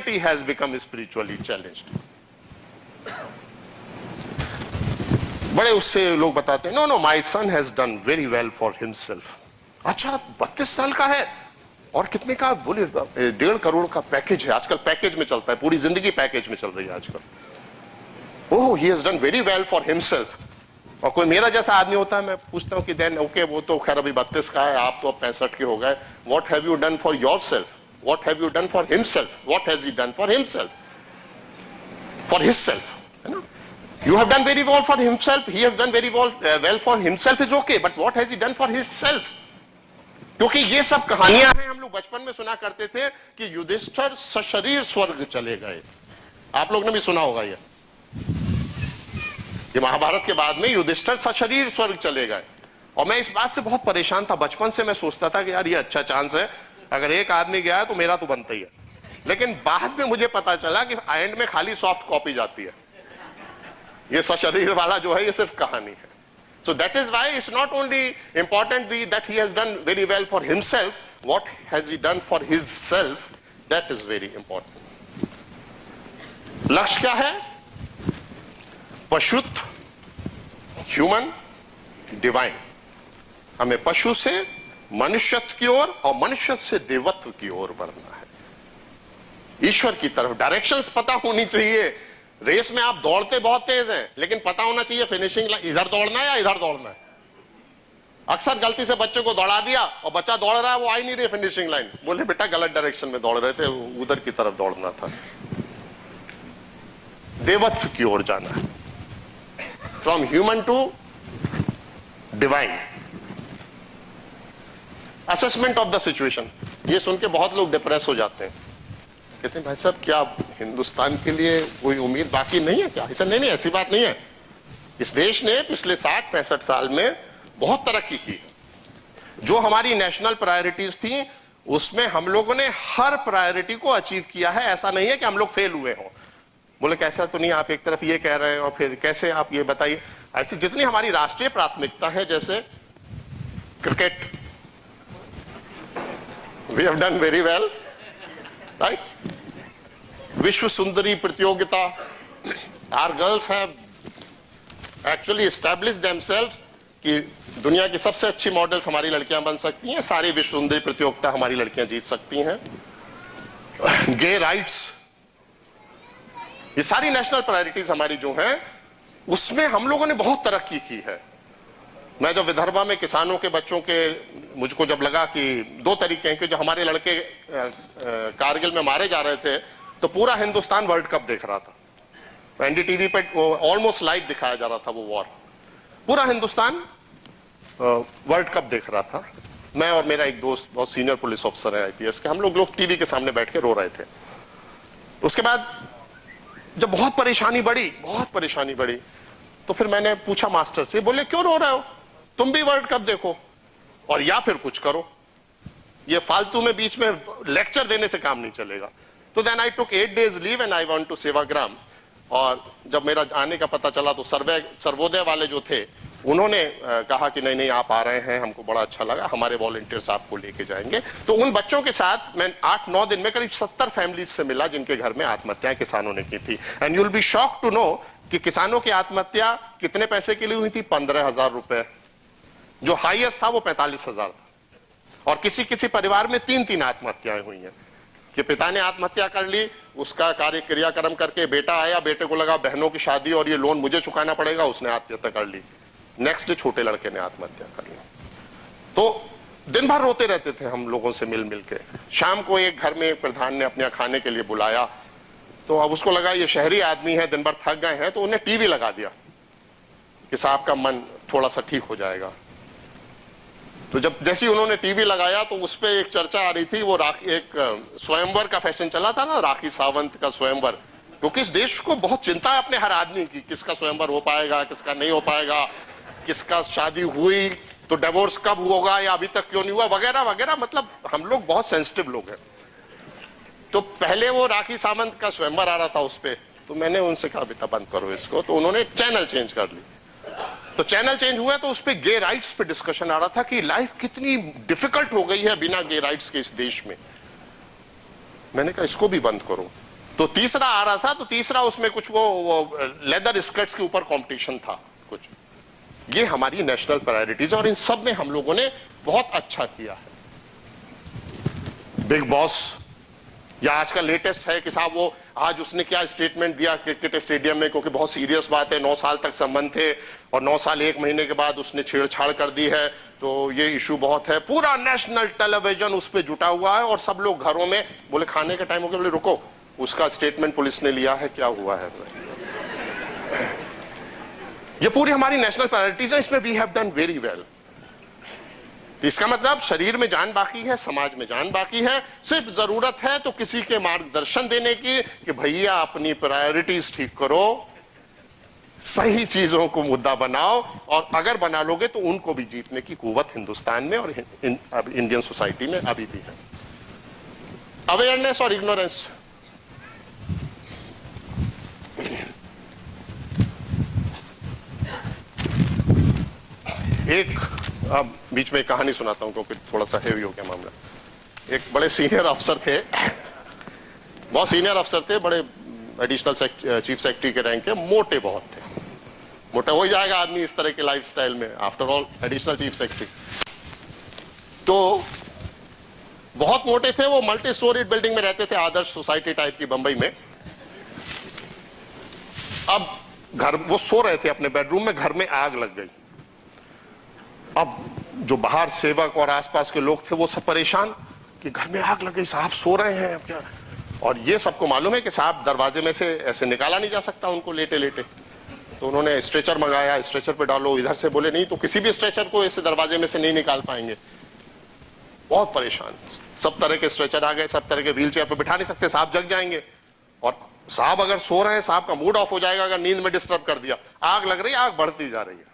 he has become spiritually challenged. बड़े उससे लोग बताते हैं, no my son has done very well for himself. अच्छा 32 साल का है और कितने का, बोले 1.5 करोड़ का पैकेज है. आजकल पैकेज में चलता है, पूरी जिंदगी पैकेज में चल रही है आजकल. Oh he has done very well for himself. और कोई मेरा जैसा आदमी होता है, मैं पूछता हूं कि देन ओके वो तो खैर अभी 32 का है, आप तो अब 65 के हो गए. What have you done for yourself? What have you done for himself? What has he done for himself, for himself? है ना, you have done very well for himself, he has done very well for himself is okay, but what has he done for himself? क्योंकि ये सब कहानियां हैं, हम लोग बचपन में सुना करते थे कि युधिष्ठिर सशरीर स्वर्ग चले गए. आप लोग ने भी सुना होगा ये महाभारत के बाद में युधिष्ठिर सशरीर स्वर्ग चले गए. और मैं इस बात से बहुत परेशान था. बचपन से मैं सोचता था कि यार ये अच्छा चांस है, अगर एक आदमी गया है तो मेरा तो बनता ही है. लेकिन बाद में मुझे पता चला कि एंड में खाली सॉफ्ट कॉपी जाती है. ये सशरीर वाला जो है ये सिर्फ कहानी है. So that is why it's not only important that he has done very well for himself, what has he done for his self, that is very important. लक्ष्य क्या है? पशुत्व, ह्यूमन, डिवाइन. हमें पशु से मनुष्यत्व की ओर और मनुष्य से देवत्व की ओर बढ़ना है, ईश्वर की तरफ. डायरेक्शंस पता होनी चाहिए. रेस में आप दौड़ते बहुत तेज हैं, लेकिन पता होना चाहिए फिनिशिंग लाइन इधर दौड़ना है या इधर दौड़ना है. अक्सर गलती से बच्चे को दौड़ा दिया और बच्चा दौड़ रहा है, वो आ ही नहीं रही फिनिशिंग लाइन. बोले बेटा गलत डायरेक्शन में दौड़ रहे थे, उधर की तरफ दौड़ना था. देवत्व की ओर जाना है, from human to divine. Assessment of the situation. ये सुन के बहुत लोग डिप्रेस हो जाते हैं, कहते हैं भाई साहब क्या हिंदुस्तान के लिए कोई उम्मीद बाकी नहीं है क्या? ऐसा नहीं, ऐसी बात नहीं है. इस देश ने पिछले 60-65 साल में बहुत तरक्की की. जो हमारी नेशनल प्रायोरिटीज थी उसमें हम लोगों ने हर प्रायोरिटी को अचीव किया है. ऐसा नहीं है कि हम लोग फेल हुए हों. बोले कैसा तो नहीं, आप एक तरफ ये कह रहे हैं और फिर कैसे, आप ये बताइए. ऐसी जितनी हमारी राष्ट्रीय प्राथमिकता है, जैसे cricket, we have done very well, right. विश्व सुंदरी प्रतियोगिता, our girls have actually established themselves कि दुनिया की सबसे अच्छी मॉडल्स हमारी लड़कियां बन सकती हैं. सारी विश्व सुंदरी प्रतियोगिता हमारी लड़कियां जीत सकती हैं. गे राइट्स, ये सारी नेशनल प्रायोरिटीज हमारी जो हैं उसमें हम लोगों ने बहुत तरक्की की है. मैं जब विदर्भा में किसानों के बच्चों के, मुझको जब लगा कि 2 तरीके हैं कि जो हमारे लड़के कारगिल में मारे जा रहे थे, तो पूरा हिंदुस्तान वर्ल्ड कप देख रहा था. एनडीटीवी पे ऑलमोस्ट लाइव दिखाया जा रहा था वो वॉर. पूरा हिंदुस्तान वर्ल्ड कप देख रहा था. मैं और मेरा एक दोस्त, बहुत सीनियर पुलिस ऑफिसर है आईपीएस के, हम लोग टीवी के सामने बैठ के रो रहे थे. उसके बाद जब बहुत परेशानी बढ़ी, तो फिर मैंने पूछा मास्टर से, बोले क्यों रो रहे हो, तुम भी वर्ल्ड कप देखो और या फिर कुछ करो. ये फालतू में बीच में लेक्चर देने से काम नहीं चलेगा. तो then I took 8 days leave and I went to Sevagram. और जब मेरा आने का पता चला तो सर्वोदय वाले जो थे उन्होंने कहा कि नहीं आप आ रहे हैं, हमको बड़ा अच्छा लगा, हमारे वॉलंटियर्स आपको लेके जाएंगे. तो उन बच्चों के साथ मैं 8-9 दिन में करीब 70 फैमिलीज से मिला जिनके घर में आत्महत्याएं किसानों ने की थी. And you will be shocked to know कि किसानों की आत्महत्या कितने पैसे के लिए हुई थी? 15,000 रुपए. जो हाईएस्ट था वो 45,000 था. और किसी परिवार में 3-3 आत्महत्याएं हुई हैं कि पिता ने आत्महत्या कर ली, उसका क्रियाक्रम करके बेटा आया, बेटे को लगा बहनों की शादी और ये लोन मुझे चुकाना पड़ेगा, उसने आत्महत्या कर ली. नेक्स्ट डे छोटे लड़के ने आत्महत्या कर ली. तो दिन भर रोते रहते थे हम लोगों से मिल के. शाम को एक घर में प्रधान ने अपने खाने के लिए बुलाया, तो अब उसको लगा ये शहरी आदमी है, दिन भर थक गए हैं, तो उन्हें टीवी लगा दिया कि साहब का मन थोड़ा सा ठीक हो जाएगा. तो जब जैसे उन्होंने टीवी लगाया तो उस पर एक चर्चा आ रही थी, वो एक स्वयंवर का फैशन चला था ना, राखी सावंत का स्वयंवर. क्योंकि इस देश को बहुत चिंता है अपने हर आदमी की, किसका स्वयंवर हो पाएगा, किसका नहीं हो पाएगा, किसका शादी हुई तो डिवोर्स कब होगा या अभी तक क्यों नहीं हुआ, वगैरह वगैरह. मतलब हम लोग बहुत सेंसिटिव लोग हैं. तो पहले वो राखी सावंत का स्वयंवर आ रहा था उस पर, तो मैंने उनसे कहा बेटा बंद करो इसको. तो उन्होंने चैनल चेंज कर ली. तो चैनल चेंज हुआ तो उस पर गे राइट्स पे डिस्कशन आ रहा था कि लाइफ कितनी डिफिकल्ट हो गई है बिना गे राइट्स के इस देश में. मैंने कहा इसको भी बंद करो. तो तीसरा आ रहा था, तो तीसरा उसमें कुछ वो लेदर स्कर्ट्स के ऊपर कंपटीशन था कुछ। ये हमारी नेशनल प्रायोरिटीज, और इन सब में हम लोगों ने बहुत अच्छा किया है। बिग बॉस, या आज का लेटेस्ट है कि साहब वो आज उसने क्या स्टेटमेंट दिया क्रिकेट स्टेडियम में, क्योंकि बहुत सीरियस बात है, 9 साल तक संबंध थे और 9 साल 1 महीने के बाद उसने छेड़छाड़ कर दी है, तो ये इशू बहुत है। पूरा नेशनल टेलीविजन उस पर जुटा हुआ है और सब लोग घरों में बोले, खाने का टाइम हो गया, बोले रुको, उसका स्टेटमेंट पुलिस ने लिया है, क्या हुआ है। ये पूरी हमारी नेशनल प्रायोरिटीज है, इसमें we have done very well. इसका मतलब शरीर में जान बाकी है, समाज में जान बाकी है, सिर्फ जरूरत है तो किसी के मार्गदर्शन देने की कि भैया अपनी प्रायोरिटीज ठीक करो, सही चीजों को मुद्दा बनाओ, और अगर बना लोगे तो उनको भी जीतने की कुव्वत हिंदुस्तान में और इंडियन सोसाइटी में अभी भी है। अवेयरनेस और इग्नोरेंस, एक अब बीच में एक कहानी सुनाता हूं क्योंकि थोड़ा सा हेवी हो गया मामला। एक बड़े सीनियर अफसर थे, बहुत सीनियर अफसर थे, बड़े एडिशनल चीफ सेक्रेटरी के रैंक के, मोटे बहुत थे। मोटा हो जाएगा आदमी इस तरह के लाइफस्टाइल में, after all additional chief secretary. तो बहुत मोटे थे वो, मल्टी स्टोरीड बिल्डिंग में रहते थे, आदर्श सोसाइटी टाइप की बंबई में। अब घर वो सो रहे थे अपने बेडरूम में, घर में आग लग गई। अब जो बाहर सेवक और आसपास के लोग थे वो सब परेशान कि घर में आग लग गई, साहब सो रहे हैं, अब क्या। और ये सबको मालूम है कि साहब दरवाजे में से ऐसे निकाला नहीं जा सकता उनको लेटे लेटे, तो उन्होंने स्ट्रेचर मंगाया, स्ट्रेचर पे डालो, इधर से बोले नहीं तो किसी भी स्ट्रेचर को ऐसे दरवाजे में से नहीं निकाल पाएंगे। बहुत परेशान, सब तरह के स्ट्रेचर आ गए, सब तरह के व्हील चेयर पर बिठा नहीं सकते, साहब जग जाएंगे, और साहब अगर सो रहे हैं साहब का मूड ऑफ हो जाएगा अगर नींद में डिस्टर्ब कर दिया। आग लग रही है, आग बढ़ती जा रही है,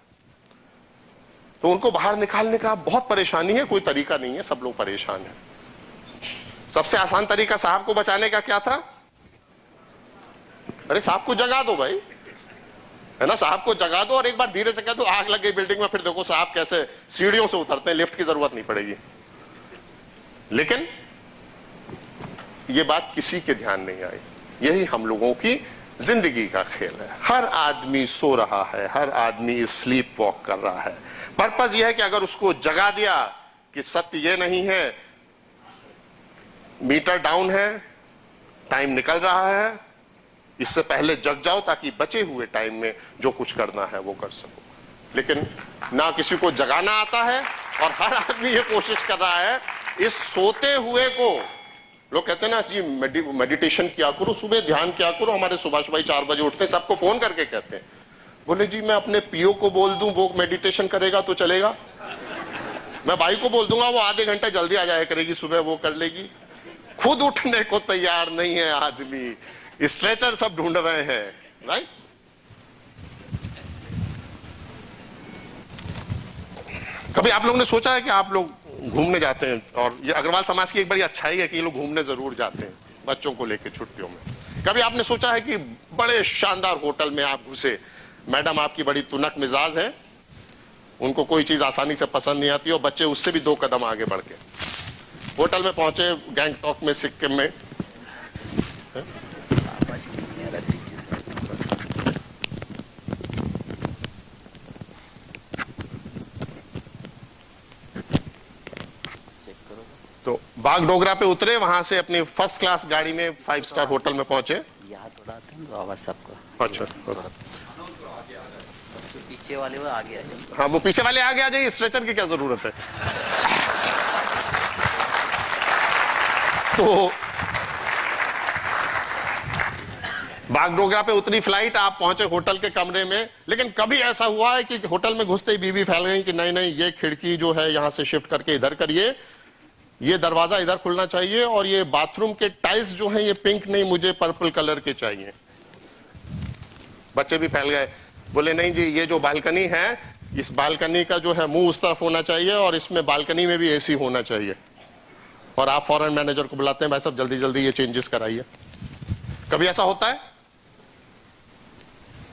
तो उनको बाहर निकालने का बहुत परेशानी है, कोई तरीका नहीं है, सब लोग परेशान हैं। सबसे आसान तरीका साहब को बचाने का क्या था? अरे साहब को जगा दो भाई, है ना, साहब को जगा दो और एक बार धीरे से कह दो आग लग गई बिल्डिंग में, फिर देखो साहब कैसे सीढ़ियों से उतरते हैं, लिफ्ट की जरूरत नहीं पड़ेगी। लेकिन ये बात किसी के ध्यान नहीं आई। यही हम लोगों की जिंदगी का खेल है, हर आदमी सो रहा है, हर आदमी स्लीप वॉक कर रहा है। पर्पस यह है कि अगर उसको जगा दिया कि सत्य यह नहीं है, मीटर डाउन है, टाइम निकल रहा है, इससे पहले जग जाओ ताकि बचे हुए टाइम में जो कुछ करना है वो कर सको। लेकिन ना किसी को जगाना आता है और हर आदमी ये कोशिश कर रहा है इस सोते हुए को। लोग कहते हैं ना जी मेडिटेशन किया करो, सुबह ध्यान किया करो। हमारे सुभाष भाई 4 बजे उठते हैं, सबको फोन करके कहते हैं, बोले जी मैं अपने पीओ को बोल दूं वो मेडिटेशन करेगा तो चलेगा, मैं भाई को बोल दूंगा वो आधे घंटे जल्दी आ जाया करेगी, सुबह वो कर लेगी। खुद उठने को तैयार नहीं है आदमी, स्ट्रेचर सब ढूंढ रहे हैं, राइट। कभी आप लोगों ने सोचा है कि आप लोग घूमने जाते हैं, और ये अग्रवाल समाज की एक बड़ी अच्छाई है कि ये लोग घूमने जरूर जाते हैं बच्चों को लेकर छुट्टियों में। कभी आपने सोचा है कि बड़े शानदार होटल में आप घुसे, मैडम आपकी बड़ी तुनक मिजाज है, उनको कोई चीज आसानी से पसंद नहीं आती और बच्चे उससे भी 2 कदम आगे बढ़ के होटल में पहुंचे, गैंगटॉक में, सिक्किम में। तो बागडोगरा पे उतरे, वहां से अपनी फर्स्ट क्लास गाड़ी में 5 स्टार होटल में पहुंचे। यहाँ थोड़ा आवाज सबको। अच्छा, पीछे वाले वो आगे आ जाए। हाँ वो पीछे वाले आगे आ जाइए, स्ट्रेचर की क्या जरूरत है। तो बागडोगरा पे उतरी फ्लाइट, आप पहुंचे होटल के कमरे में। लेकिन कभी ऐसा हुआ है कि होटल में घुसते ही बीवी फैल गई कि नहीं नहीं ये खिड़की जो है यहां से शिफ्ट करके इधर करिए, ये दरवाजा इधर खुलना चाहिए, और ये बाथरूम के टाइल्स जो हैं ये पिंक नहीं मुझे पर्पल कलर के चाहिए। बच्चे भी फैल गए, बोले नहीं जी ये जो बालकनी है, इस बालकनी का जो है मुंह उस तरफ होना चाहिए और इसमें बालकनी में भी एसी होना चाहिए। और आप फौरन मैनेजर को बुलाते हैं, भाई साहब जल्दी जल्दी ये चेंजेस कराइए। कभी ऐसा होता है?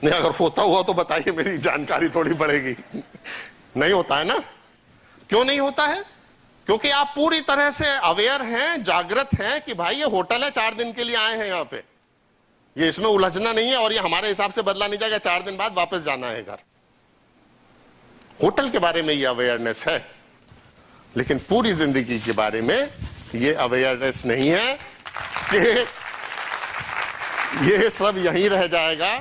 नहीं, अगर होता हुआ तो बताइए, मेरी जानकारी थोड़ी बढ़ेगी। नहीं होता है ना? क्यों नहीं होता है? क्योंकि आप पूरी तरह से अवेयर हैं, जागृत हैं कि भाई ये होटल है, 4 दिन के लिए आए हैं यहाँ पे, ये इसमें उलझना नहीं है और ये हमारे हिसाब से बदला नहीं जाएगा, 4 दिन बाद वापस जाना है घर। होटल के बारे में ये अवेयरनेस है, लेकिन पूरी जिंदगी के बारे में ये अवेयरनेस नहीं है कि ये सब यहीं रह जाएगा।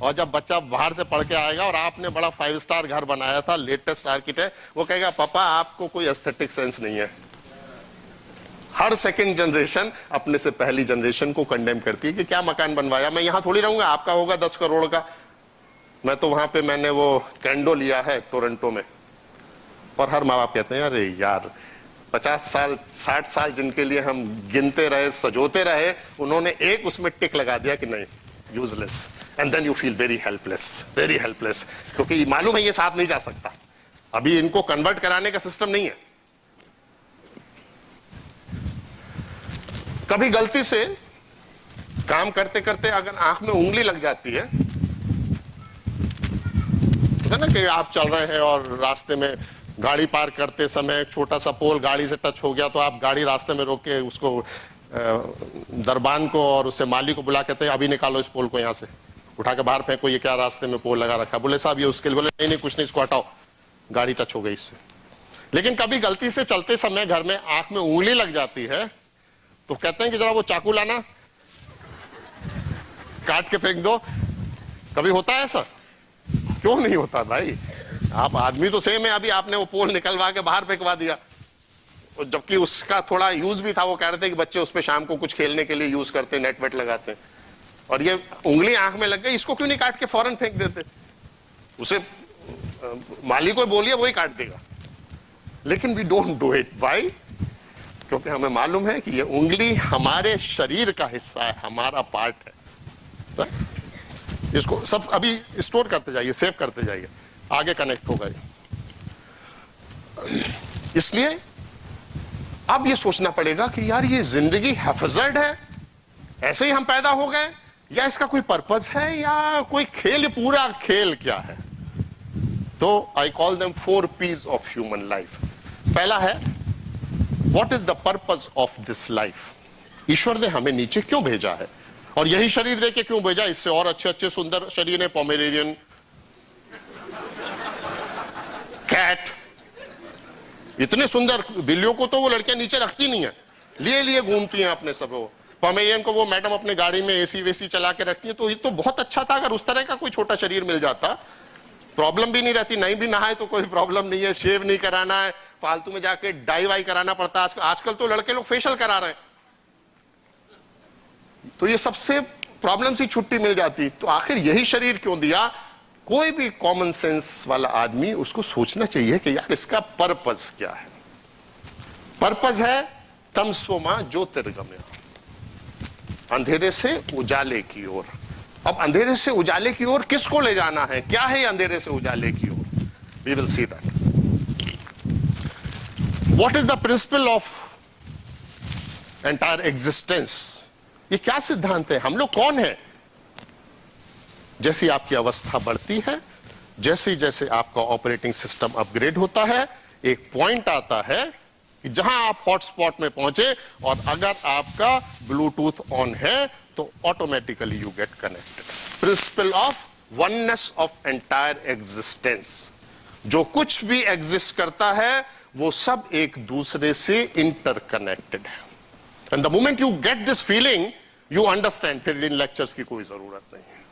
और जब बच्चा बाहर से पढ़ के आएगा और आपने बड़ा 5 स्टार घर बनाया था, लेटेस्ट आर्किटेक्ट, वो कहेगा पापा आपको कोई एस्थेटिक सेंस नहीं है। हर सेकंड जनरेशन अपने से पहली जनरेशन को कंडेम करती है कि क्या मकान बनवाया, मैं यहां थोड़ी रहूंगा, आपका होगा 10 करोड़ का। मैं तो वहां पे मैंने वो कैंडो लिया है टोरंटो में, और हर माँ बाप कहते हैं अरे यार 50 साल 60 साल जिनके लिए हम गिनते रहे, सजोते रहे, उन्होंने एक उसमें टिक लगा दिया कि नहीं, useless. And then you feel very helpless, क्योंकि मालूम है ये साथ नहीं जा सकता, अभी इनको कन्वर्ट कराने का सिस्टम नहीं है। कभी गलती से काम करते करते अगर आंख में उंगली लग जाती है ना, कि आप चल रहे हैं और रास्ते में गाड़ी पार करते समय एक छोटा सा पोल गाड़ी से टच हो गया, तो आप गाड़ी रास्ते में रोक के उसको दरबान को और उससे माली को बुला कहते हैं अभी निकालो इस पोल को, यहां से उठा के बाहर फेंको, ये क्या रास्ते में पोल लगा रखा। बोले साहब ये उसके लिए, बोले नहीं कुछ नहीं, इसको हटाओ, गाड़ी टच हो गई इससे। लेकिन कभी गलती से चलते समय घर में आंख में उंगली लग जाती है, तो कहते हैं कि जरा वो चाकू लाना, काट के फेंक दो। कभी होता है ऐसा? क्यों नहीं होता भाई, आप आदमी तो सेम है। अभी आपने वो पोल निकलवा के बाहर फेंकवा दिया, जबकि उसका थोड़ा यूज भी था। वो कह रहे थे कि बच्चे उस पर शाम को कुछ खेलने के लिए यूज करते, नेट वेट लगाते हैं, और ये उंगली आंख में लग गई, इसको क्यों नहीं काट के फौरन फेंक देते? उसे माली को बोलिए वही काट देगा। लेकिन we don't do it, why? क्योंकि हमें मालूम है कि ये उंगली हमारे शरीर का हिस्सा है, हमारा पार्ट है। तो इसको सब अभी स्टोर करते जाइए, सेव करते जाइए, आगे कनेक्ट होगा ये। इसलिए अब ये सोचना पड़ेगा कि यार ये जिंदगी हैफजर्ड है, ऐसे ही हम पैदा हो गए, या इसका कोई पर्पस है, या कोई खेल? ये पूरा खेल क्या है? तो I call them 4 P's of human life. पहला है what is the purpose of this life? ईश्वर ने हमें नीचे क्यों भेजा है, और यही शरीर देके क्यों भेजा? इससे और अच्छे अच्छे सुंदर शरीर है, पोमेरेनियन, कैट, इतने सुंदर बिल्लियों को तो वो लड़कियां नीचे रखती नहीं है, लिए लिए घूमती हैं अपने सब। वो पोमेरेनियन को वो मैडम अपने गाड़ी में एसी वेसी चला के रखती है। तो ये तो बहुत अच्छा था, अगर उस तरह का कोई छोटा शरीर मिल जाता, प्रॉब्लम भी नहीं रहती, नहीं भी नहाए तो कोई प्रॉब्लम नहीं है, शेव नहीं कराना है, फालतू में जाके डाई वाई कराना पड़ता है। आजकल तो लड़के लोग फेशियल करा रहे हैं, तो ये सबसे प्रॉब्लम सी छुट्टी मिल जाती। तो आखिर यही शरीर क्यों दिया? कोई भी कॉमन सेंस वाला आदमी उसको सोचना चाहिए कि यार इसका पर्पस क्या है। पर्पस है तमसोमा ज्योतिर्गमय, अंधेरे से उजाले की ओर। अब अंधेरे से उजाले की ओर किसको ले जाना है? क्या है अंधेरे से उजाले की ओर? We will see that. What is the principle of entire existence? ये क्या सिद्धांत है? हम लोग कौन है? जैसी आपकी अवस्था बढ़ती है, जैसे जैसे आपका ऑपरेटिंग सिस्टम अपग्रेड होता है, एक पॉइंट आता है कि जहां आप हॉटस्पॉट में पहुंचे, और अगर आपका ब्लूटूथ ऑन है तो automatically you get connected. Principle of oneness of entire existence. जो कुछ भी एग्जिस्ट करता है वो सब एक दूसरे से इंटरकनेक्टेड है। And the moment you get this feeling, you understand, फिर इन लेक्चर्स की कोई जरूरत नहीं है,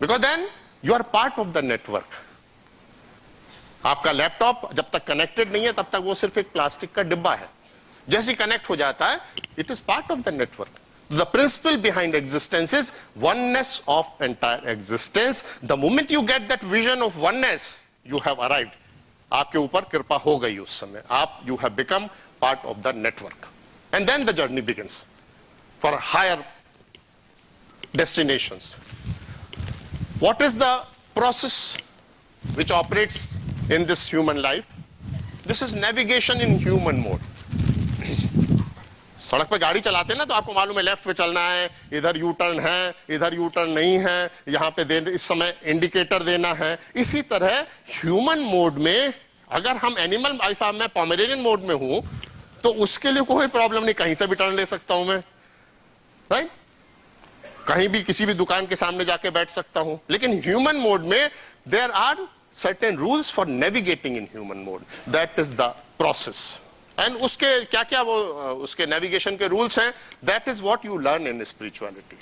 because then you are part of the network. आपका लैपटॉप जब तक कनेक्टेड नहीं है तब तक वो सिर्फ एक प्लास्टिक का डिब्बा है, जैसे कनेक्ट हो जाता है it is part of the network. The principle behind existence is oneness of entire existence. The moment you get that vision of oneness, you have arrived. आपके ऊपर कृपा हो गई उस समय, आप you have become part of the network, and then the journey begins for higher destinations. What is the process which operates in this human life? This is navigation in human mode. सड़क पे गाड़ी चलाते हैं ना, तो आपको मालूम है लेफ्ट पे चलना है, इधर यू टर्न है, इधर यू टर्न नहीं है, यहां पे इस समय इंडिकेटर देना है। इसी तरह ह्यूमन मोड में अगर हम एनिमल लाइफ में पोमेरेनियन मोड में हूं तो उसके लिए कोई प्रॉब्लम नहीं, कहीं से भी टर्न ले सकता हूं मैं, राइट? कहीं भी किसी भी दुकान के सामने जाके बैठ सकता हूं। लेकिन ह्यूमन मोड में there are certain rules for navigating in human mode, that is the process. And उसके क्या क्या वो उसके नेविगेशन के रूल्स हैं, that is what you learn in spirituality.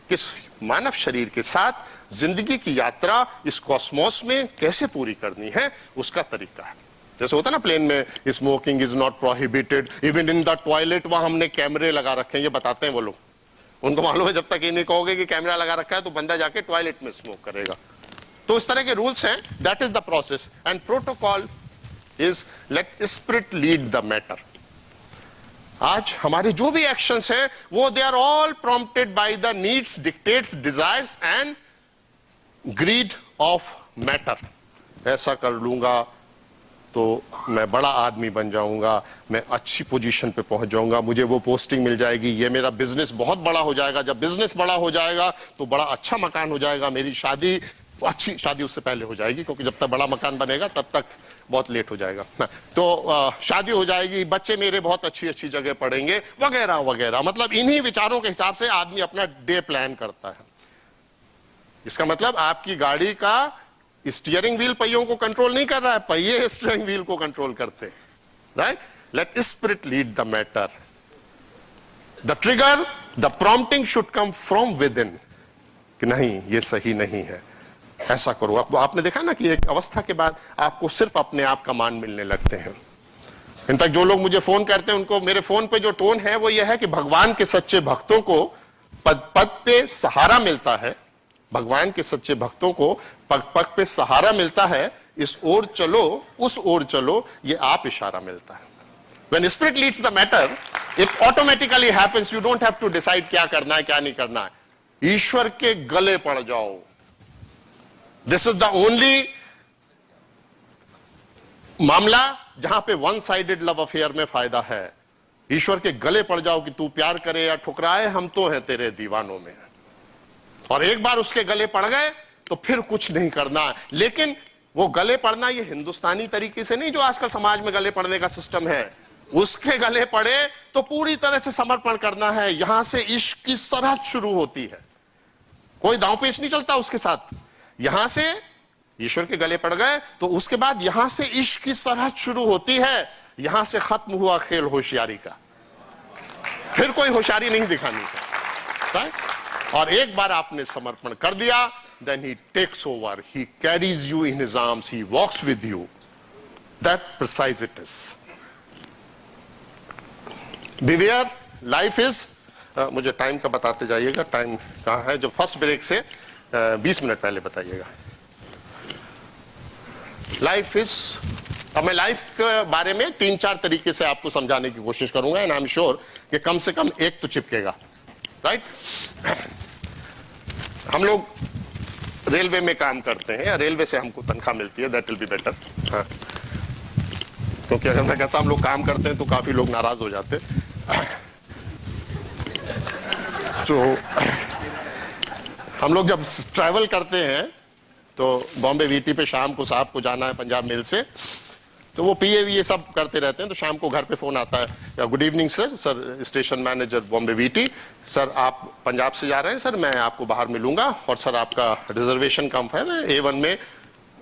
किस मानव शरीर के साथ जिंदगी की यात्रा इस कॉस्मोस में कैसे पूरी करनी है, उसका तरीका है। जैसे होता है ना प्लेन में, smoking is not prohibited even in the toilet, वहां हमने कैमरे लगा रखे हैं, ये बताते हैं वो लोग। उनको मालूम है जब तक ये नहीं कहोगे कि कैमरा लगा रखा है तो बंदा जाके टॉयलेट में स्मोक करेगा। तो इस तरह के रूल्स हैं, that is the process. And protocol is let spirit lead the matter. आज हमारे जो भी एक्शंस हैं वो they are all prompted by the needs, dictates, desires and greed of matter. ऐसा कर लूंगा तो मैं बड़ा आदमी बन जाऊंगा, मैं अच्छी पोजीशन पे पहुंच जाऊंगा, मुझे वो पोस्टिंग मिल जाएगी, ये मेरा बिजनेस बहुत बड़ा हो जाएगा, जब बिजनेस बड़ा हो जाएगा तो बड़ा अच्छा मकान हो जाएगा, मेरी शादी, अच्छी शादी उससे पहले हो जाएगी क्योंकि जब तक बड़ा मकान बनेगा तब तक बहुत लेट हो जाएगा। तो शादी हो जाएगी, बच्चे मेरे बहुत अच्छी अच्छी जगह पढ़ेंगे, वगैरह वगैरह। मतलब इन्हीं विचारों के हिसाब से आदमी अपना डे प्लान करता है। इसका मतलब आपकी गाड़ी का स्टीयरिंग व्हील पहियों को कंट्रोल नहीं कर रहा है, पहिए स्टीयरिंग व्हील को कंट्रोल करते हैं, right. Let spirit lead the matter. The trigger, the prompting should come from within, कि नहीं ये सही नहीं है, ऐसा करो। आपने देखा ना कि एक अवस्था के बाद आपको सिर्फ अपने आप कमांड मिलने लगते हैं। इनफैक्ट जो लोग मुझे फोन करते हैं उनको मेरे फोन पे जो टोन है वो ये है कि भगवान के सच्चे भक्तों को पद पद पे सहारा मिलता है, भगवान के सच्चे भक्तों को पग पग पे सहारा मिलता है, इस ओर चलो उस ओर चलो, ये आप इशारा मिलता है। When spirit leads the matter, it automatically happens. You don't have to decide क्या करना है क्या नहीं करना है। ईश्वर के गले पड़ जाओ। This is the only मामला जहां पे वन साइडेड लव अफेयर में फायदा है। ईश्वर के गले पड़ जाओ कि तू प्यार करे या ठुकराए, हम तो हैं तेरे दीवानों में। और एक बार उसके गले पड़ गए तो फिर कुछ नहीं करना है। लेकिन वो गले पड़ना ये हिंदुस्तानी तरीके से नहीं जो आजकल समाज में गले पड़ने का सिस्टम है। उसके गले पड़े तो पूरी तरह से समर्पण करना है। यहां से इश्क की सरहद शुरू होती है, कोई दांव पेच नहीं चलता उसके साथ। यहां से ईश्वर के गले पड़ गए तो उसके बाद यहां से इश्क की सरहद शुरू होती है। यहां से खत्म हुआ खेल होशियारी का, फिर कोई होशियारी नहीं दिखानी है। और एक बार आपने समर्पण कर दिया, then he takes over, he carries you in his arms, he walks with you. That precise it is. Beware, life is, मुझे टाइम का बताते जाइएगा, टाइम कहाँ है, जो फर्स्ट ब्रेक से 20 मिनट पहले बताइएगा। लाइफ इज, अब मैं लाइफ के बारे में 3-4 तरीके से आपको समझाने की कोशिश करूंगा, एंड आई एम श्योर कि कम से कम एक तो चिपकेगा, राइट। हम लोग रेलवे में काम करते हैं, या रेलवे से हमको तनख्वाह मिलती है, दैट विल बी बेटर। हाँ, क्योंकि अगर मैं कहता हम लोग काम करते हैं तो काफी लोग नाराज हो जाते। तो हम लोग जब ट्रैवल करते हैं तो बॉम्बे वीटी पे शाम को साहब को जाना है पंजाब मेल से, तो वो पीए ये सब करते रहते हैं। तो शाम को घर पे फोन आता है, good evening sir, station manager Bombay VT, sir आप पंजाब से जा रहे हैं, सर मैं आपको बाहर मिलूंगा, और सर आपका रिजर्वेशन कंफर्म है, A1 में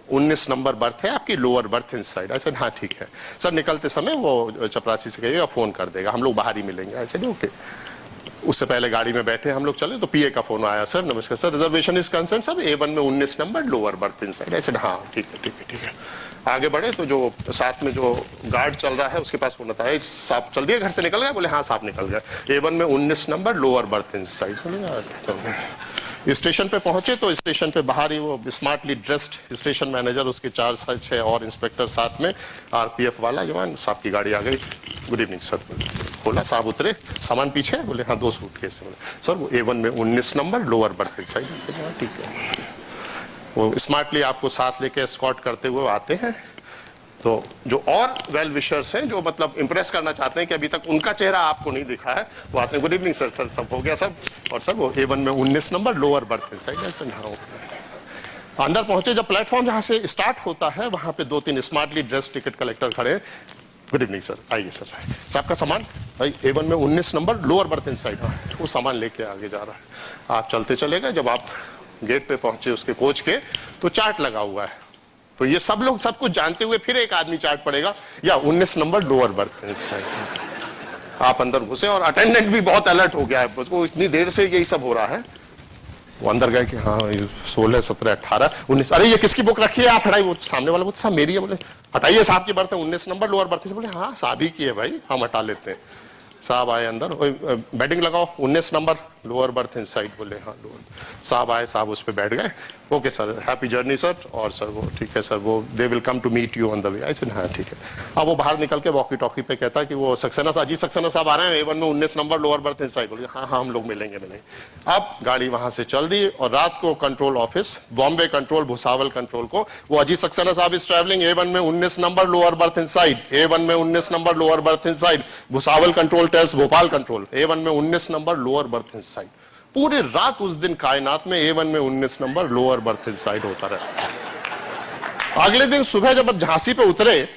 19 नंबर बर्थ है आपकी, लोअर बर्थ इन साइड। आई सेड हाँ ठीक है सर, निकलते समय वो चपरासी से कहिएगा फोन कर देगा, हम लोग बाहर ही मिलेंगे। I said okay. उससे पहले गाड़ी में बैठे हम लोग चले तो पीए का फोन आया, सर नमस्कार sir, reservation is concern sir, A1 में 19 नंबर, लोअर बर्थ इन साइड। आई सेड हाँ ठीक है ठीक है ठीक है। आगे बढ़े तो जो साथ में जो गार्ड चल रहा है उसके पास फोन आता है, साहब चल दिए घर से निकल गए, बोले हाँ साहब निकल गए, A1 में 19 नंबर, लोअर बर्थ इन साइड। स्टेशन पे पहुंचे तो स्टेशन पे बाहर ही वो स्मार्टली ड्रेस्ड स्टेशन मैनेजर, उसके 4-6 और इंस्पेक्टर साथ में, आरपीएफ वाला जवान, साहब की गाड़ी आ गई, गुड इवनिंग सर। खोला, साहब उतरे, सामान पीछे, बोले हाँ 2 सूटकेस। सर वो A1 में 19 नंबर, लोअर बर्थ इन साइड। ठीक है, वो स्मार्टली आपको साथ लेके एस्कॉर्ट करते हुए आते हैं। तो जो और वेल विशर्स हैं जो मतलब इंप्रेस करना चाहते हैं कि अभी तक उनका चेहरा आपको नहीं दिखा है, वो आते हैं, गुड इवनिंग सर, सर सब हो गया सब, और सर वो A1 में 19 नंबर, लोअर बर्थ इन साइड। ऐसे अंदर पहुंचे, जब प्लेटफॉर्म जहां से स्टार्ट होता है वहां पे 2-3 स्मार्टली ड्रेस टिकट कलेक्टर खड़े, गुड इवनिंग सर, आइए सर। साहब का सामान भाई A1 में 19 नंबर लोअर बर्थ इन साइड, वो सामान लेके आगे जा रहा है। आप चलते चले गए, जब आप गेट पे पहुंचे उसके कोच के, तो चार्ट लगा हुआ है। तो ये सब लोग सब कुछ जानते हुए फिर एक आदमी चार्ट पड़ेगा, या 19 नंबर लोअर बर्थ इन साइड। आप अंदर घुसे और अटेंडेंट भी बहुत अलर्ट हो गया है, उसको इतनी देर से यही सब हो रहा है। वो अंदर गए कि हाँ 16, 17, 18, 19, अरे ये किसकी बुक रखी है, आप हटाइए। वो सामने वाला बोलते साहब मेरी है। बोले हटाइए, साहब की बर्थ है 19 नंबर लोअर बर्थ है। बोले हाँ साहब ही की है भाई, हम हटा लेते हैं। साहब आए अंदर, बैटिंग लगाओ 19 नंबर लोअर बर्थ इन साइड। बोले हाँ लोअर। साहब आए, साहब उस पर बैठ गए। Okay sir, happy journey sir. और सर वो ठीक है सर, वो they will come to meet you on the way. I said हाँ ठीक है। अब वो बाहर निकल के वॉकी टॉकी पे कहता है कि वो सक्सेना अजीत सक्सेना साहब आ रहे हैं A1 में 19 नंबर लोअर बर्थ इन साइड। बोले हाँ हाँ हम लोग मिलेंगे। अब गाड़ी वहां से चल दी और रात को control office, Bombay control, Bhusawal control को, वो अजीत सक्सेना साहब इज ट्रैवलिंग A1 में 19 number lower berth inside, A1 में 19 number lower berth inside. Bhusawal control tells Bhopal control A1 में 19 number lower berth inside. पूरी रात उस दिन कायनात में A1 में 19 number lower berth inside होता रहा। अगले दिन सुबह जब आप झांसी पे उतरे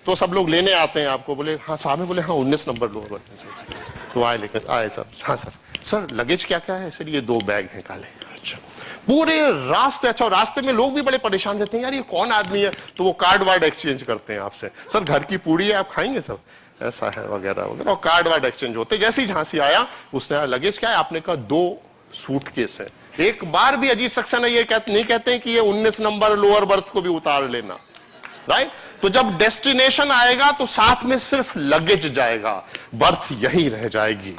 तो सब लोग लेने आते हैं आपको। बोले हाँ साहब, बोले हाँ 19 नंबर लोअर बर्थ इन साइड। तो आए लेकर आए सर। हाँ सर लगेज क्या क्या है? सर ये 2 बैग हैं काले। अच्छा, पूरे रास्ते, अच्छा रास्ते में लोग भी बड़े परेशान रहते हैं, यार ये कौन आदमी है? तो वो कार्ड वार्ड एक्सचेंज करते हैं आपसे। सर घर की पूड़ी है, आप खाएंगे? सब ऐसा है वगैरह वगैरह, और कार्ड वार्ड एक्सचेंज होते। जैसे ही झांसी आया उसने लगेज क्या है? आपने कहा 2 सूटकेस है। एक बार भी अजीत सक्सेना ये नहीं कहते हैं कि ये 19 नंबर लोअर बर्थ को भी उतार लेना, राइट? तो जब डेस्टिनेशन आएगा तो साथ में सिर्फ लगेज जाएगा, बर्थ यहीं रह जाएगी।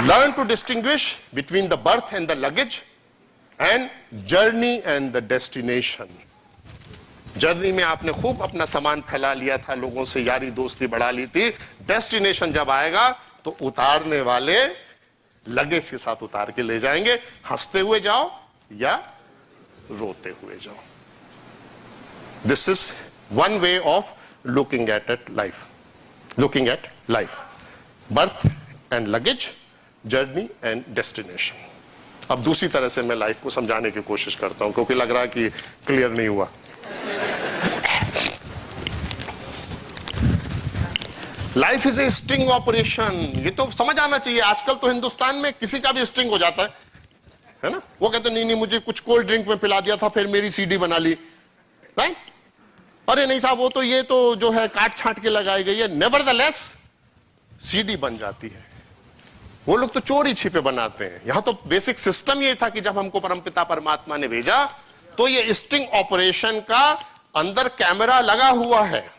Learn to distinguish between the berth and the luggage and journey and the destination. Journey में आपने खूब अपना सामान फैला लिया था, लोगों से यारी दोस्ती बढ़ा ली थी। डेस्टिनेशन जब आएगा तो उतारने वाले लगेज के साथ उतार के ले जाएंगे। हंसते हुए जाओ या रोते हुए जाओ। This is one way of looking at life. Birth and luggage, journey and destination. अब दूसरी तरह से मैं लाइफ को समझाने की कोशिश करता हूं, क्योंकि लग रहा है कि क्लियर नहीं हुआ। Life is a string operation. ये तो समझ आना चाहिए। आजकल तो हिंदुस्तान में किसी का भी स्ट्रिंग हो जाता है ना? वो कहते नहीं नहीं मुझे कुछ कोल्ड ड्रिंक में पिला दिया था, फिर मेरी सीडी बना ली, राइट? अरे नहीं साहब, वो तो ये तो जो है काट छांट के लगाई गई है। नेवरदलेस सीडी बन जाती है। वो लोग तो चोरी छिपे बनाते हैं। यहां तो बेसिक सिस्टम ये था कि जब हमको परमपिता परमात्मा ने भेजा तो ये स्ट्रिंग ऑपरेशन का अंदर कैमरा लगा हुआ है,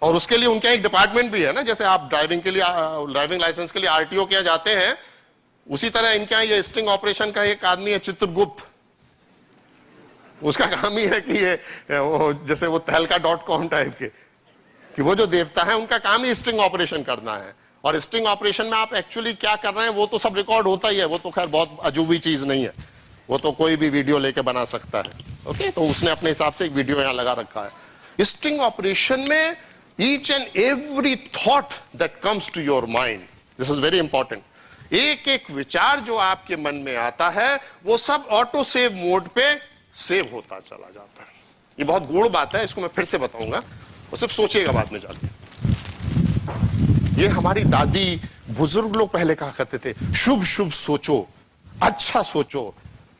और उसके लिए उनके एक डिपार्टमेंट भी है ना। जैसे आप ड्राइविंग के लिए, ड्राइविंग लाइसेंस के लिए RTO के यहां जाते हैं, उसी तरह इनके यहां ये स्ट्रिंग ऑपरेशन का एक आदमी है चित्रगुप्त। उसका काम ही है कि ये जैसे वो तहलका.com टाइप के, कि वो जो देवता है उनका काम ही स्ट्रिंग ऑपरेशन करना है। और स्ट्रिंग ऑपरेशन में आप एक्चुअली क्या कर रहे हैं वो तो सब रिकॉर्ड होता ही है। वो तो खैर बहुत अजूबी चीज नहीं है, वो तो कोई भी वीडियो लेके बना सकता है। ओके, तो उसने अपने हिसाब से एक वीडियो यहां लगा रखा है। स्ट्रिंग ऑपरेशन में each and every thought that comes to your mind, this is very important. एक एक विचार जो आपके मन में आता है वो सब ऑटो सेव मोड पे सेव होता चला जाता है। ये बहुत गूढ़ बात है, इसको मैं फिर से बताऊंगा, वो सिर्फ सोचिएगा बाद में जाके। ये हमारी दादी बुजुर्ग लोग पहले कहा करते थे, शुभ शुभ सोचो, अच्छा सोचो,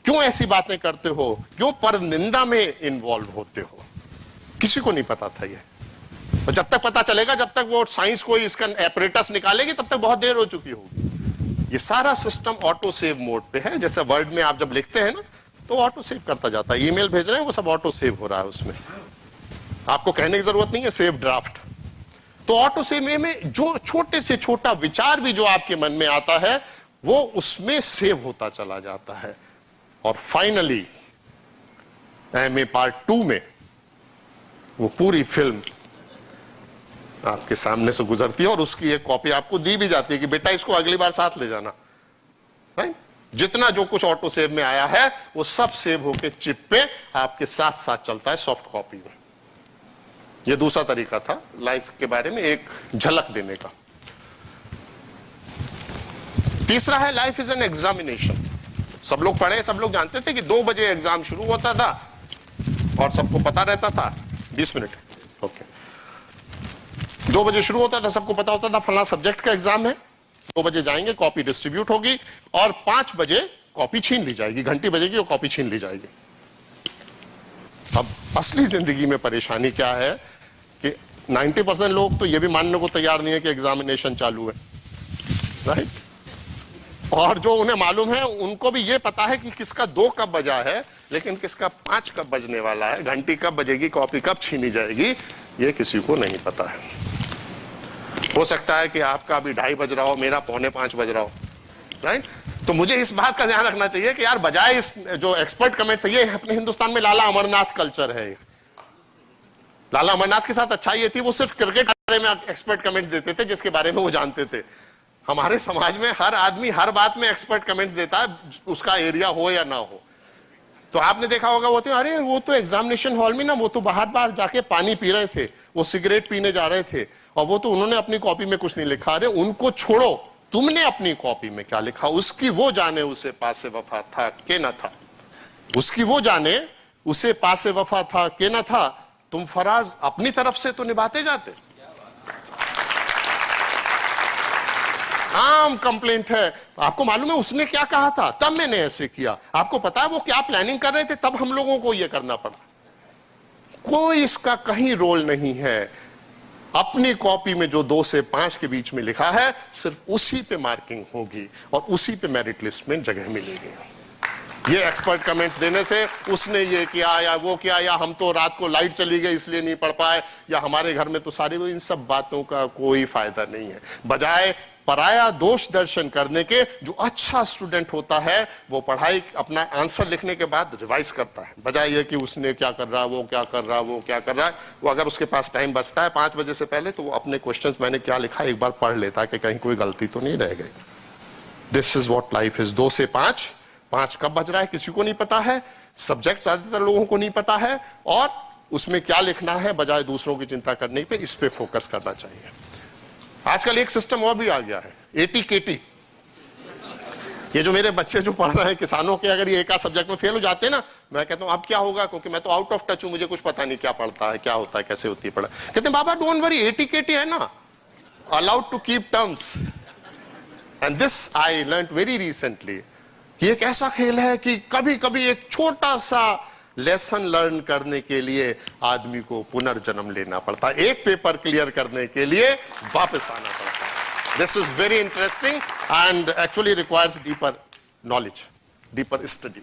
क्यों ऐसी बातें करते हो, क्यों पर निंदा में इन्वॉल्व होते हो। किसी को नहीं पता था ये, और जब तक पता चलेगा, जब तक वो साइंस कोई इसका एपरेटस निकालेगी, तब तक बहुत देर हो चुकी होगी। ये सारा सिस्टम ऑटो सेव मोड पे है। जैसे वर्ड में आप जब लिखते हैं ना तो ऑटो सेव करता जाता है। ईमेल भेज रहे हैं वो सब ऑटो सेव हो रहा है, उसमें आपको कहने की जरूरत नहीं है सेव ड्राफ्ट। तो ऑटो सेव में जो छोटे से छोटा विचार भी जो आपके मन में आता है वो उसमें सेव होता चला जाता है। और फाइनली MA पार्ट 2 में वो पूरी फिल्म आपके सामने से गुजरती है, और उसकी एक कॉपी आपको दी भी जाती है कि बेटा इसको अगली बार साथ ले जाना, राइट? जितना जो कुछ ऑटो सेव में आया है वो सब सेव होके चिप पे आपके साथ साथ चलता है सॉफ्ट कॉपी में। ये दूसरा तरीका था लाइफ के बारे में एक झलक देने का। तीसरा है लाइफ इज एन एग्जामिनेशन। सब लोग पढ़े, सब लोग जानते थे कि 2 बजे एग्जाम शुरू होता था और सबको पता रहता था। 20 मिनट, ओके। 2 बजे शुरू होता था, सबको पता होता था फला सब्जेक्ट का एग्जाम है। 2 बजे जाएंगे, कॉपी डिस्ट्रीब्यूट होगी और 5 बजे कॉपी छीन ली जाएगी, घंटी बजेगी और कॉपी छीन ली जाएगी। अब असली जिंदगी में परेशानी क्या है कि 90% लोग तो ये भी मानने को तैयार नहीं है कि एग्जामिनेशन चालू है, राइट? और जो उन्हें मालूम है उनको भी ये पता है कि किसका 2 कब बजा है, लेकिन किसका 5 कब बजने वाला है, घंटी कब बजेगी, कॉपी कब छीनी जाएगी, ये किसी को नहीं पता है। हो सकता है कि आपका अभी 2:30 बज रहा हो, मेरा 4:45 बज रहा हो, राइट? तो मुझे इस बात का ध्यान रखना चाहिए कि यार बजाय इस जो एक्सपर्ट कमेंट्स है, ये अपने हिंदुस्तान में लाला अमरनाथ कल्चर है। लाला अमरनाथ के साथ अच्छाई ये थी वो सिर्फ क्रिकेट के बारे में एक्सपर्ट कमेंट्स देते थे जिसके बारे में वो जानते थे। हमारे समाज में हर आदमी हर बात में एक्सपर्ट कमेंट्स देता है, उसका एरिया हो या ना हो। तो आपने देखा होगा वो तो अरे वो तो एग्जामिनेशन हॉल में ना वो तो बाहर बाहर जाके पानी पी रहे थे, वो सिगरेट पीने जा रहे थे और वो तो उन्होंने अपनी कॉपी में कुछ नहीं लिखा। अरे उनको छोड़ो, तुमने अपनी कॉपी में क्या लिखा उसकी वो जाने उसे पासे वफा था कि न था, उसकी वो जाने उसे पासे वफा था कि न था। तुम फराज अपनी तरफ से तो निभाते जाते। आम कंप्लेंट है, आपको मालूम है उसने क्या कहा था तब मैंने ऐसे किया, आपको पता है वो क्या प्लानिंग कर रहे थे तब हम लोगों को ये करना पड़ा। कोई इसका कहीं रोल नहीं है। अपनी कॉपी में जो 2 से 5 के बीच में लिखा है सिर्फ उसी पे मार्किंग होगी और उसी पे मेरिट लिस्ट में जगह मिलेगी। ये एक्सपर्ट कमेंट्स देने से उसने ये किया या वो किया या हम तो रात को लाइट चली गई इसलिए नहीं पढ़ पाए या हमारे घर में तो सारे, इन सब बातों का कोई फायदा नहीं है। बजाय पराया दोष दर्शन करने के, जो अच्छा स्टूडेंट होता है वो पढ़ाई अपना आंसर लिखने के बाद रिवाइज करता है, बजाय ये कि उसने क्या कर रहा, वो क्या कर रहा, वो क्या कर रहा है। वो अगर उसके पास टाइम बचता है 5 बजे से पहले तो वो अपने क्वेश्चंस मैंने क्या लिखा एक बार पढ़ लेता है कि कहीं कोई गलती तो नहीं रह गई। This is what life is. 2 से 5, 5 कब बज रहा है किसी को नहीं पता है, सब्जेक्ट ज्यादातर लोगों को नहीं पता है और उसमें क्या लिखना है बजाय दूसरों की चिंता करने पे इस पे फोकस करना चाहिए। आजकल एक सिस्टम और भी आ गया है, ATKT। ये जो मेरे बच्चे जो पढ़ रहे हैं किसानों के, अगर ये एक सब्जेक्ट में फेल हो जाते हैं ना, मैं कहता हूं अब क्या होगा, क्योंकि मैं तो आउट ऑफ टच हूं, मुझे कुछ पता नहीं क्या पढ़ता है, क्या होता है, कैसे होती है पढ़ाई। कहते हैं बाबा डोंट वरी, ATKT है ना, allowed to keep terms. And this I learned very recently. ये एक ऐसा खेल है कि कभी कभी एक छोटा सा लेसन लर्न करने के लिए आदमी को पुनर्जन्म लेना पड़ता है, एक पेपर क्लियर करने के लिए वापस आना पड़ता है। This is very interesting and actually requires deeper knowledge, deeper study.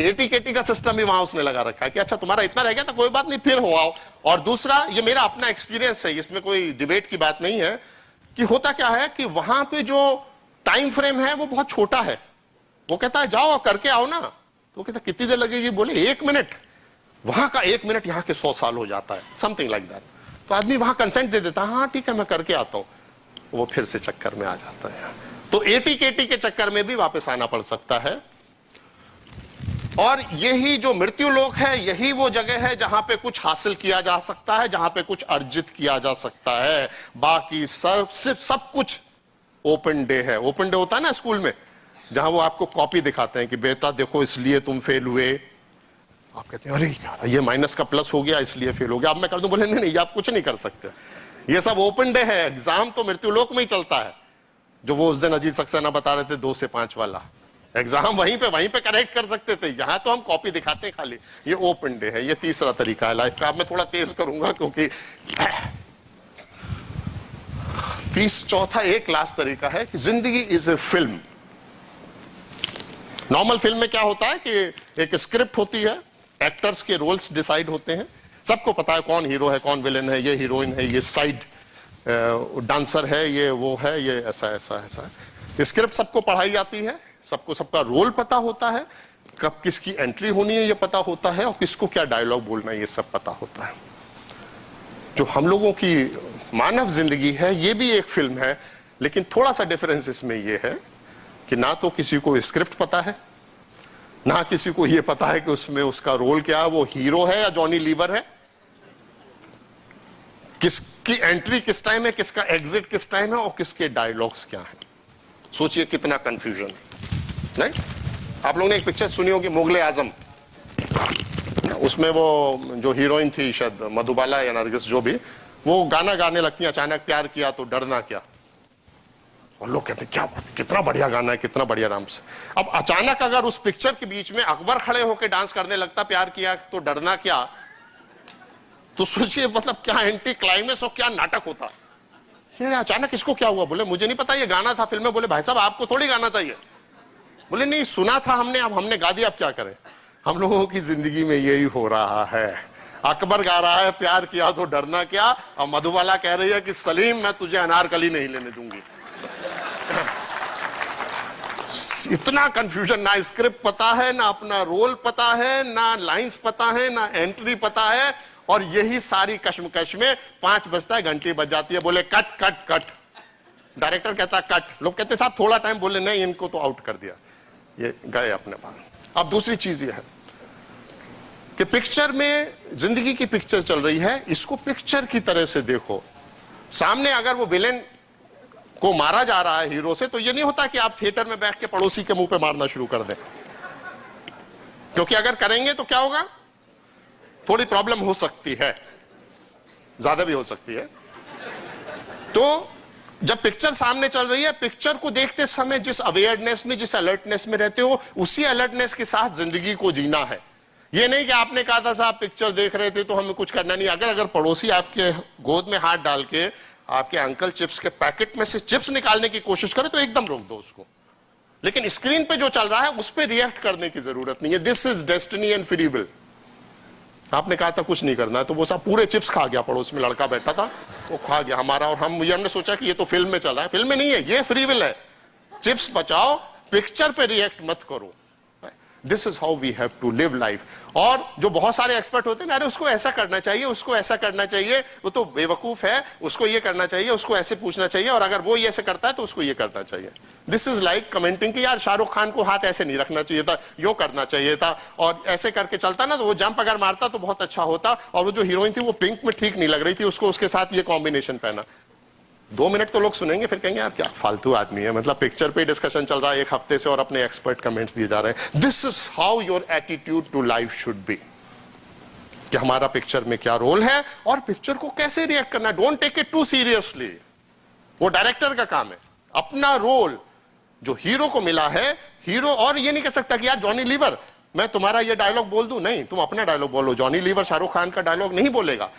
ATKT का सिस्टम भी वहां उसने लगा रखा है कि अच्छा तुम्हारा इतना रह गया तो कोई बात नहीं फिर हो आओ। और दूसरा, ये मेरा अपना एक्सपीरियंस है, इसमें कोई डिबेट की बात नहीं है, कि होता क्या है कि वहां पे जो टाइम फ्रेम है वो बहुत छोटा है। वो कहता है जाओ करके आओ ना, तो कहता कितनी देर लगेगी, बोले 1 मिनट। वहां का 1 मिनट यहाँ के 100 साल हो जाता है, समथिंग लाइक दैट। तो आदमी वहां कंसेंट दे देता है, हाँ ठीक है मैं करके आता हूं, वो फिर से चक्कर में आ जाता है। तो ATKT के चक्कर में भी वापस आना पड़ सकता है। और यही जो मृत्यु लोक है, यही वो जगह है जहां पे कुछ हासिल किया जा सकता है, जहां पे कुछ अर्जित किया जा सकता है। बाकी सिर्फ सब कुछ ओपन डे है। ओपन डे होता है ना स्कूल में, जहां वो आपको कॉपी दिखाते हैं कि बेटा देखो इसलिए तुम फेल हुए। आप कहते हैं अरे यार ये माइनस का प्लस हो गया इसलिए फेल हो गया, अब मैं कर दूं, बोले नहीं आप कुछ नहीं कर सकते, ये सब ओपन डे है। एग्जाम तो मृत्युलोक में ही चलता है, जो वो उस दिन अजीत सक्सेना बता रहे थे 2 से 5 वाला एग्जाम वहीं पे करेक्ट कर सकते थे, यहां तो हम कॉपी दिखाते हैं खाली। ये ओपन डे है। ये तीसरा तरीका है लाइफ का। अब मैं थोड़ा तेज करूंगा क्योंकि चौथा एक लास्ट तरीका है कि जिंदगी is a film. Normal film में क्या होता है कि एक स्क्रिप्ट होती है, एक्टर्स के रोल्स डिसाइड होते हैं, सबको पता है कौन हीरो है कौन विलेन है, ये हीरोइन है, ये साइड डांसर है, ये वो है, ये ऐसा ऐसा ऐसा। स्क्रिप्ट सबको पढ़ाई जाती है, सबको सबका रोल पता होता है, कब किसकी एंट्री होनी है ये पता होता है और किसको क्या डायलॉग बोलना है ये सब पता होता है। जो हम लोगों की मानव जिंदगी है ये भी एक फिल्म है, लेकिन थोड़ा सा डिफरेंस इसमें ये है कि ना तो किसी को स्क्रिप्ट पता है, ना किसी को यह पता है कि उसमें उसका रोल क्या है, वो हीरो है या जॉनी लीवर है, किसकी एंट्री किस टाइम है, किसका एग्जिट किस टाइम है और किसके डायलॉग्स क्या है। सोचिए कितना कंफ्यूजन है, नहीं? आप लोगों ने एक पिक्चर सुनी होगी मुगले आजम, उसमें वो जो हीरोइन थी शायद मधुबाला या नरगिस जो भी, वो गाना गाने लगती है, अचानक प्यार किया तो डरना क्या, और लोग कहते हैं क्या बात है, कितना बढ़िया गाना है, कितना बढ़िया नाम से। अब अचानक अगर उस पिक्चर के बीच में अकबर खड़े होकर डांस करने लगता प्यार किया तो डरना क्या, तो सोचिए मतलब क्या एंटी क्लाइमेक्स और क्या नाटक होता। ये अचानक इसको क्या हुआ, बोले मुझे नहीं पता ये गाना था फिल्म में। बोले भाई साहब आपको थोड़ी गाना था ये। बोले नहीं सुना था हमने, अब हमने गा दिया, अब क्या करें। हम लोगों की जिंदगी में यही हो रहा है। अकबर गा रहा है प्यार किया तो डरना क्या, और मधुबाला कह रही है कि सलीम मैं तुझे अनारकली नहीं लेने दूंगी। इतना कंफ्यूजन, ना स्क्रिप्ट पता है, ना अपना रोल पता है, ना लाइंस पता है, ना एंट्री पता है, और यही सारी कश्मकश में 5 बजता है, घंटी बज जाती है, बोले कट कट कट। डायरेक्टर कहता कट, लोग कहते साहब थोड़ा टाइम, बोले नहीं इनको तो आउट कर दिया, ये गए अपने पास। अब दूसरी चीज ये है कि पिक्चर में जिंदगी की पिक्चर चल रही है, इसको पिक्चर की तरह से देखो। सामने अगर वो विलेन को मारा जा रहा है हीरो से, तो ये नहीं होता कि आप थिएटर में बैठ के पड़ोसी के मुंह पे मारना शुरू कर दें, क्योंकि अगर करेंगे तो क्या होगा, थोड़ी प्रॉब्लम हो सकती है, ज्यादा भी हो सकती है। तो जब पिक्चर सामने चल रही है, पिक्चर को देखते समय जिस अवेयरनेस में, जिस अलर्टनेस में रहते हो, उसी अलर्टनेस के साथ जिंदगी को जीना है। ये नहीं कि आपने कहा था साहब पिक्चर देख रहे थे तो हमें कुछ करना नहीं। अगर पड़ोसी आपके गोद में हाथ डाल के आपके अंकल चिप्स के पैकेट में से चिप्स निकालने की कोशिश करे तो एकदम रोक दो उसको, लेकिन स्क्रीन पे जो चल रहा है उस पर रिएक्ट करने की जरूरत नहीं है। This is destiny and free will. आपने कहा था कुछ नहीं करना है, तो वो सब पूरे चिप्स खा गया, पड़ोस में लड़का बैठा था वो खा गया हमारा, और हमने सोचा कि ये तो फिल्म में चल रहा है, फिल्म में नहीं है, ये फ्री विल है। चिप्स बचाओ, पिक्चर पे रिएक्ट मत करो। This is how we have to live life. और जो बहुत सारे एक्सपर्ट होते हैं ना, अरे उसको ऐसा करना चाहिए, उसको ऐसा करना चाहिए, वो तो बेवकूफ है, उसको ये करना चाहिए, उसको ऐसे पूछना चाहिए, और अगर वो ये ऐसे करता है तो उसको ये करना चाहिए। दिस इज लाइक कमेंटिंग कि यार शाहरुख खान को हाथ ऐसे नहीं रखना चाहिए था, यो करना चाहिए था, और ऐसे करके चलता ना तो वो जंप अगर मारता तो बहुत अच्छा होता, और वो जो हीरोइन थी वो पिंक में ठीक नहीं लग रही थी, उसको उसके साथ ये कॉम्बिनेशन पहना। 2 मिनट तो लोग सुनेंगे, फिर कहेंगे यार क्या फालतू आदमी है, मतलब पिक्चर पे डिस्कशन चल रहा है 1 हफ्ते से और अपने एक्सपर्ट कमेंट्स दिए जा रहे हैं। This is how your attitude to life should be, कि हमारा पिक्चर में क्या रोल है और पिक्चर को कैसे रिएक्ट करना है। Don't take it too seriously, वो डायरेक्टर का काम है। अपना रोल जो हीरो को मिला है, हीरो और ये नहीं कह सकता कि यार जॉनी लीवर मैं तुम्हारा ये डायलॉग बोल दूं, नहीं, तुम अपना डायलॉग बोलो। जॉनी लीवर शाहरुख खान का डायलॉग नहीं बोलेगा।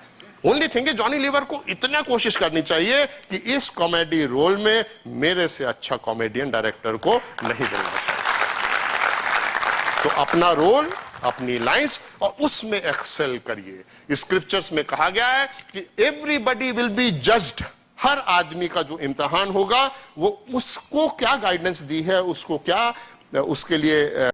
ओनली थिंग है जॉनी लीवर को इतना कोशिश करनी चाहिए कि इस कॉमेडी रोल में मेरे से अच्छा कॉमेडियन डायरेक्टर को नहीं मिलना चाहिए। तो अपना रोल, अपनी लाइंस, और उसमें एक्सेल करिए। स्क्रिप्चर्स में कहा गया है कि एवरीबडी विल बी जज्ड, हर आदमी का जो इम्तिहान होगा वो उसको क्या गाइडेंस दी है, उसको क्या उसके लिए